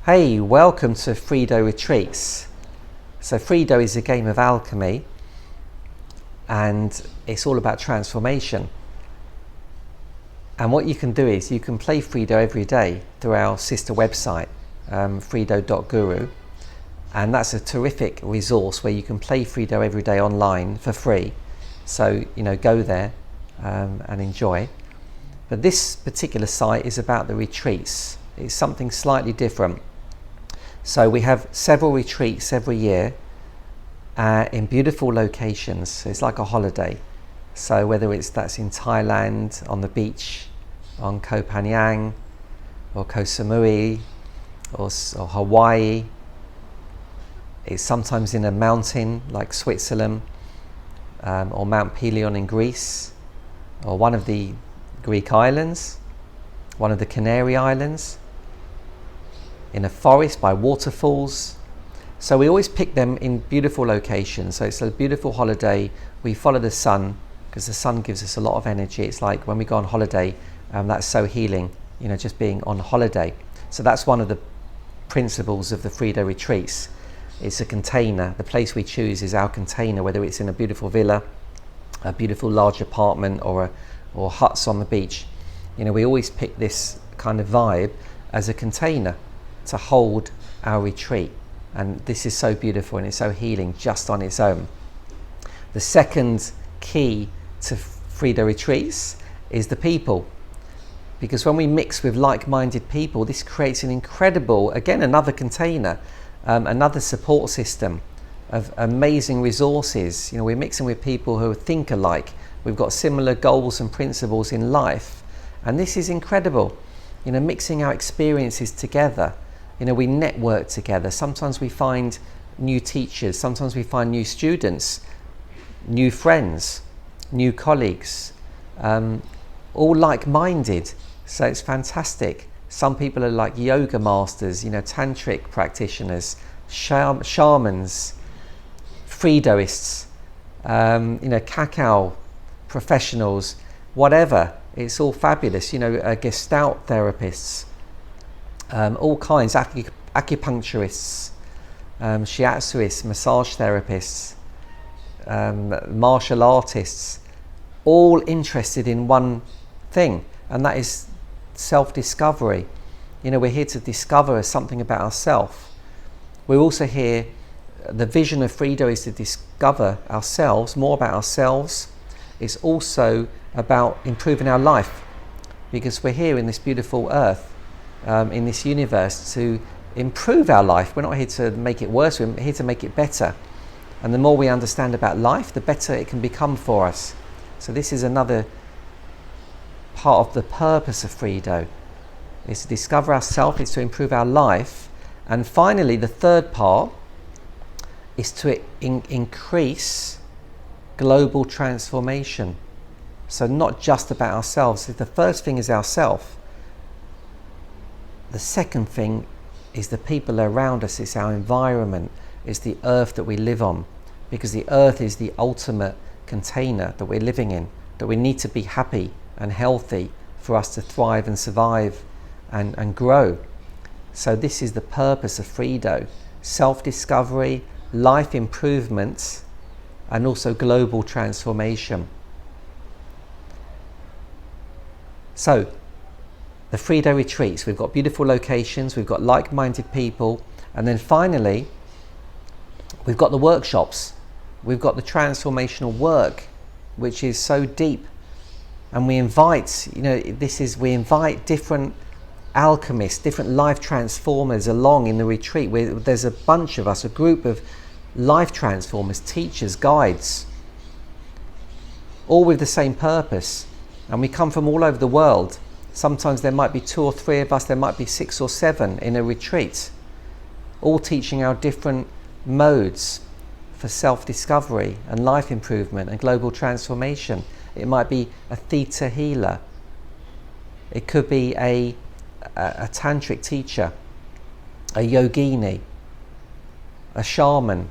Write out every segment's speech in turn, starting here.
Hey, welcome to Freedo Retreats. So Freedo is a game of alchemy and it's all about transformation. And what you can do is you can play Freedo every day through our sister website, freedo.guru. And that's a terrific resource where you can play Freedo every day online for free. So, go there and enjoy. But this particular site is about the retreats. It's something slightly different. So we have several retreats every year in beautiful locations. So it's like a holiday. So whether that's in Thailand, on the beach, on Koh Phangan, or Koh Samui, or Hawaii. It's sometimes in a mountain like Switzerland, or Mount Pelion in Greece, or one of the Greek islands, one of the Canary Islands, in a forest by waterfalls. So we always pick them in beautiful locations. So it's a beautiful holiday. We follow the sun because the sun gives us a lot of energy. It's like when we go on holiday, that's so healing, just being on holiday. So that's one of the principles of the Freedo retreats. It's a container. The place we choose is our container, whether it's in a beautiful villa, a beautiful large apartment, or huts on the beach. We always pick this kind of vibe as a container to hold our retreat, and this is so beautiful and it's so healing just on its own. The second key to Freedo retreats is the people, because when we mix with like-minded people, this creates an incredible, again, another container, another support system of amazing resources. We're mixing with people who think alike. We've got similar goals and principles in life, and this is incredible. Mixing our experiences together. We network together. Sometimes we find new teachers, sometimes we find new students, new friends, new colleagues, all like-minded. So it's fantastic. Some people are like yoga masters, tantric practitioners, shamans, Freedoists, cacao professionals, whatever. It's all fabulous. Gestalt therapists, all kinds, acupuncturists, shiatsuists, massage therapists, martial artists, all interested in one thing, and that is self-discovery. We're here to discover something about ourselves. We're also here, the vision of Freedo is to discover ourselves, more about ourselves. It's also about improving our life, because we're here in this beautiful earth, in this universe, to improve our life. We're not here to make it worse, we're here to make it better. And the more we understand about life, the better it can become for us. So this is another part of the purpose of Freedo, is to discover ourselves, is to improve our life. And finally, the third part is to increase global transformation. So not just about ourselves. The first thing is ourself. The second thing is the people around us. It's our environment. It's the earth that we live on, because the earth is the ultimate container that we're living in, that we need to be happy and healthy for us to thrive and survive and grow. So this is the purpose of Freedo: self-discovery, life improvement, and also global transformation. So the Freedo retreats, we've got beautiful locations, we've got like-minded people, and then finally we've got the workshops. We've got the transformational work, which is so deep, and we invite, we invite different alchemists, different life transformers along in the retreat. There's a bunch of us, a group of life transformers, teachers, guides, all with the same purpose, and we come from all over the world. Sometimes there might be 2 or 3 of us, there might be 6 or 7 in a retreat, all teaching our different modes for self-discovery and life improvement and global transformation. It might be a theta healer, it could be a tantric teacher, a yogini, a shaman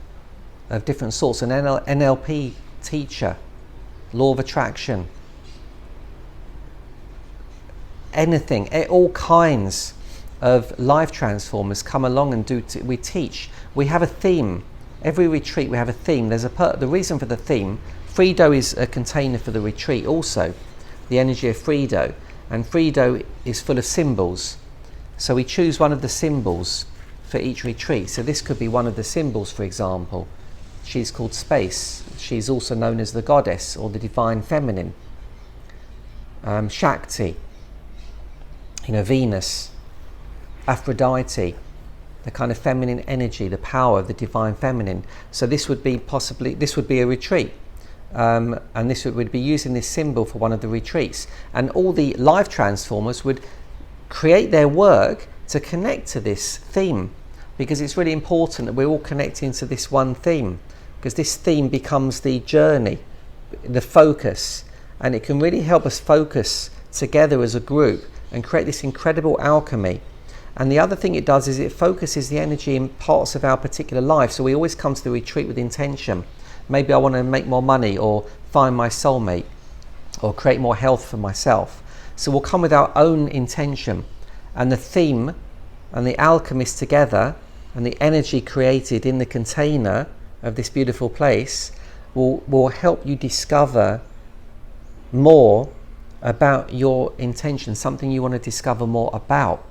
of different sorts, an NLP teacher, law of attraction, anything, all kinds of life transformers come along and we teach. We have a theme. Every retreat we have a theme. The reason for the theme, Freedo is a container for the retreat also, the energy of Freedo, and Freedo is full of symbols. So we choose one of the symbols for each retreat. So this could be one of the symbols, for example. She's called Space. She's also known as the goddess or the divine feminine. Shakti, Venus, Aphrodite, the kind of feminine energy, the power of the divine feminine. So this would be a retreat. And this would be using this symbol for one of the retreats. And all the life transformers would create their work to connect to this theme, because it's really important that we're all connecting to this one theme, because this theme becomes the journey, the focus, and it can really help us focus together as a group and create this incredible alchemy. And the other thing it does is it focuses the energy in parts of our particular life. So we always come to the retreat with intention. Maybe I want to make more money, or find my soulmate, or create more health for myself. So we'll come with our own intention, and the theme and the alchemist together and the energy created in the container of this beautiful place will help you discover more about your intention, something you want to discover more about.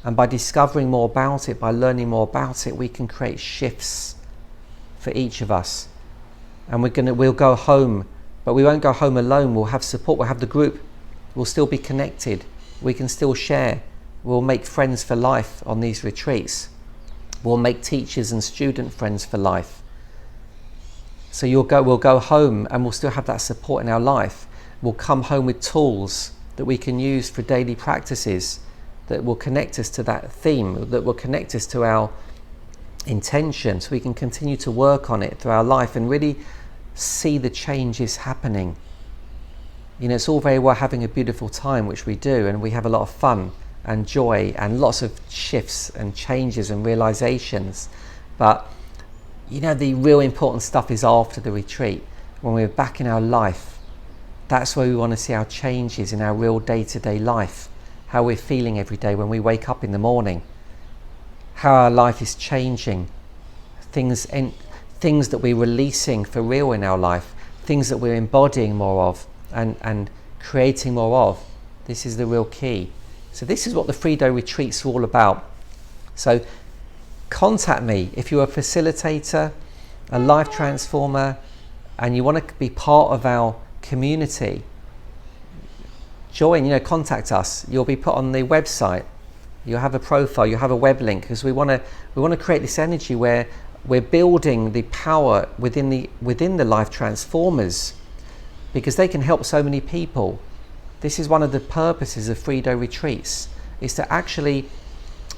And by discovering more about it, by learning more about it, we can create shifts for each of us. And we'll go home, but we won't go home alone. We'll have support, we'll have the group, we'll still be connected, we can still share, we'll make friends for life on these retreats. We'll make teachers and student friends for life. So we'll go home and we'll still have that support in our life. We'll come home with tools that we can use for daily practices that will connect us to that theme, that will connect us to our intention, so we can continue to work on it through our life and really see the changes happening. It's all very well having a beautiful time, which we do, and we have a lot of fun and joy and lots of shifts and changes and realizations, but the real important stuff is after the retreat, when we're back in our life. That's where we want to see our changes in our real day-to-day life, how we're feeling every day when we wake up in the morning, how our life is changing, things that we're releasing for real in our life, things that we're embodying more of and creating more of. This is the real key. So this is what the Freedo retreats are all about. So contact me if you're a facilitator, a life transformer, and you want to be part of our community. Join, contact us. You'll be put on the website. You'll have a profile, you'll have a web link, because we want to create this energy where we're building the power within the life transformers, because they can help so many people. This is one of the purposes of Freedo retreats, is to actually,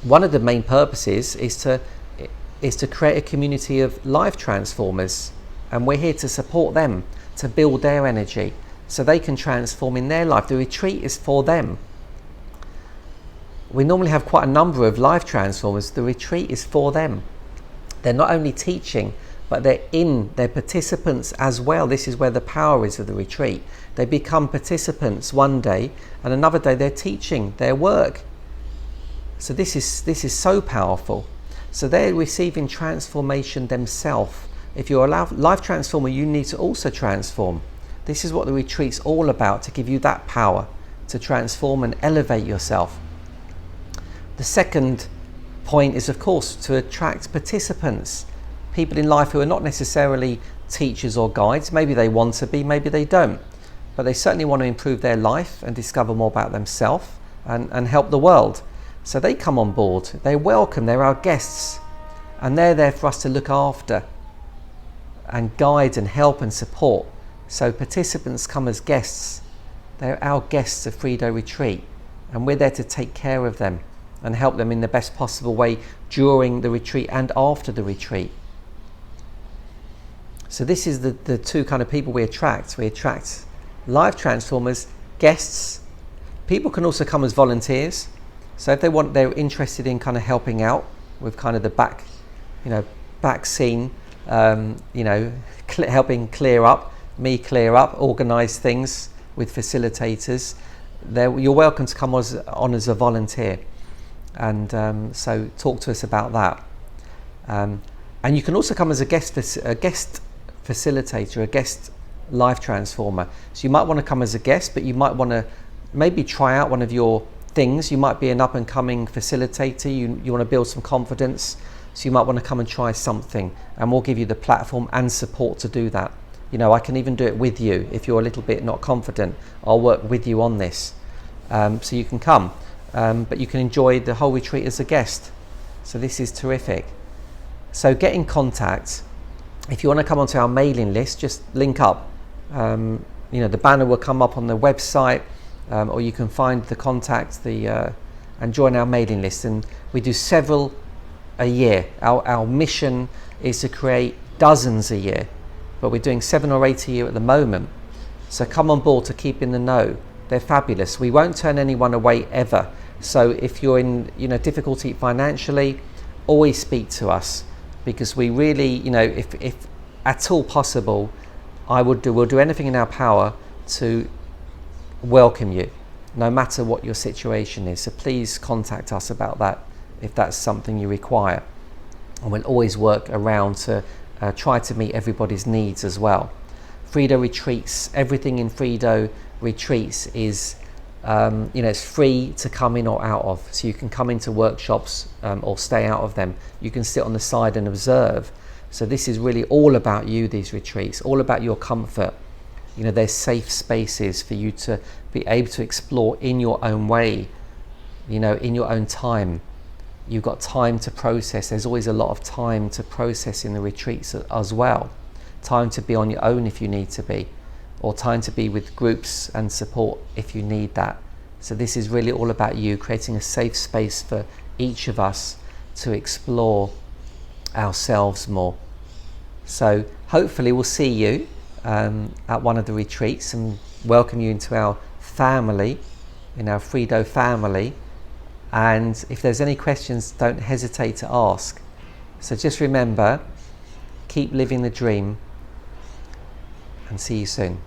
one of the main purposes is to create a community of life transformers, and we're here to support them, to build their energy so they can transform in their life. The retreat is for them. We normally have quite a number of life transformers. The retreat is for them. They're not only teaching, but they're participants as well. This is where the power is of the retreat. They become participants one day, and another day they're teaching their work. So this is so powerful. So they're receiving transformation themselves. If you're a life transformer, you need to also transform. This is what the retreat's all about, to give you that power to transform and elevate yourself. The second point is, of course, to attract participants, people in life who are not necessarily teachers or guides. Maybe they want to be, maybe they don't, but they certainly want to improve their life and discover more about themselves and help the world. So they come on board, they're welcome, they're our guests, and they're there for us to look after and guide and help and support. So participants come as guests. They're our guests of Freedo Retreat, and we're there to take care of them and help them in the best possible way during the retreat and after the retreat. So this is the two kind of people we attract. We attract life transformers, guests. People can also come as volunteers. So if they're interested in kind of helping out with kind of the back scene, helping clear up, organize things with facilitators, you're welcome to come on as a volunteer. and so talk to us about that. And you can also come as a guest facilitator, a guest life transformer. So you might want to come as a guest, but you might want to maybe try out one of your things. You might be an up and coming facilitator, you want to build some confidence, so you might want to come and try something, and we'll give you the platform and support to do that. You know, I can even do it with you. If you're a little bit not confident, I'll work with you on this. So you can come, but you can enjoy the whole retreat as a guest. So this is terrific. So get in contact. If you want to come onto our mailing list, just link up. You know, the banner will come up on the website, or you can find the contact and join our mailing list. And we do several a year. Our mission is to create dozens a year, but we're doing 7 or 8 a year at the moment. So come on board to keep in the know. They're fabulous. We won't turn anyone away ever. So if you're in difficulty financially, always speak to us, because we really, if at all possible, we'll do anything in our power to welcome you, no matter what your situation is. So please contact us about that if that's something you require, and we'll always work around to try to meet everybody's needs as well. Freedo retreats, everything in Freedo retreats is it's free to come in or out of. So you can come into workshops or stay out of them. You can sit on the side and observe. So this is really all about you, these retreats, all about your comfort. They're safe spaces for you to be able to explore in your own way, in your own time. You've got time to process. There's always a lot of time to process in the retreats as well. Time to be on your own if you need to be, or time to be with groups and support if you need that. So this is really all about you, creating a safe space for each of us to explore ourselves more. So hopefully we'll see you at one of the retreats and welcome you into our family, in our Freedo family. And if there's any questions, don't hesitate to ask. So just remember, keep living the dream, and see you soon.